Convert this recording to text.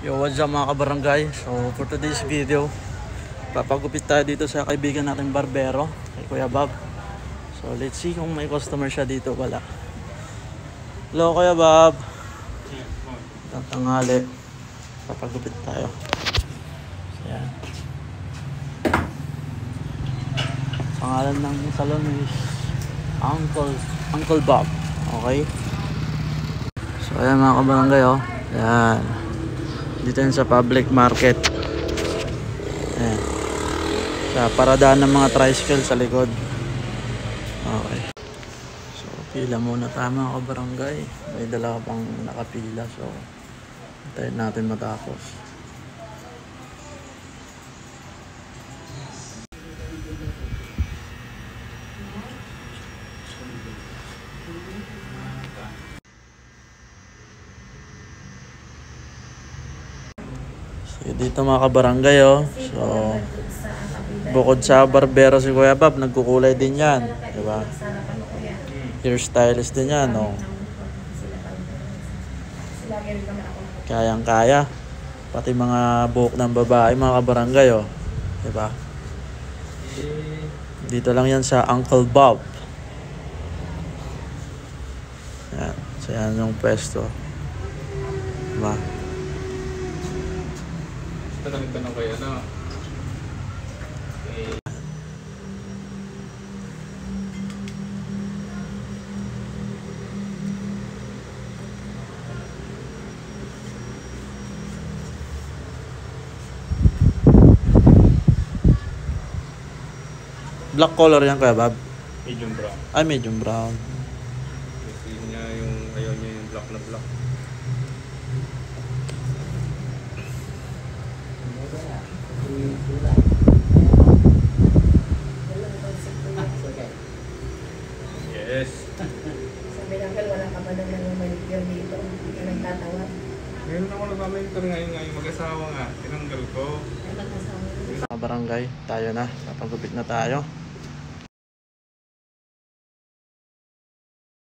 Yo, what's up mga kabarangay? So for today's video, papagupit tayo dito sa kaibigan nating barbero, kay Kuya Bob. So let's see kung may customer siya dito. Wala. Hello Kuya Bob. Tanghali. Papagupit tayo. So yan. Pangalan ng salon is Uncle Bob. Okay. So ayan mga kabarangay, oh. Yan. Dito yun sa public market. Ayan. Sa paradaan ng mga tricycle sa likod. Okay. So pila muna tayo mga kabarangay. May dalawa pang nakapila. So hintayin natin matapos. Dito mga kabarangay, oh. So bukod sa barbero si Kuya Bob, nagkukulay din yan, diba? Hairstylist din yan, oh. Kayang kaya. Pati mga buhok ng babae mga kabarangay, oh. Diba? Dito lang yan sa Uncle Bob. Yan. So yan yung pwesto, diba? Tanong kayo na. Black color yan Kuya Bob? Medium brown. Ay, medium brown. Gusto niya yung, ayaw niya yung black na black. Yes. Sabi ng girl, wala ka ba naman yung manicure dito? Hindi ka nagtatawa. Ngayon ako nagmamanicure ngayon mag-asawa nga. Tinanggal ko. Ay, mag-asawa. Mga barangay, tayo na. Papagupit na tayo.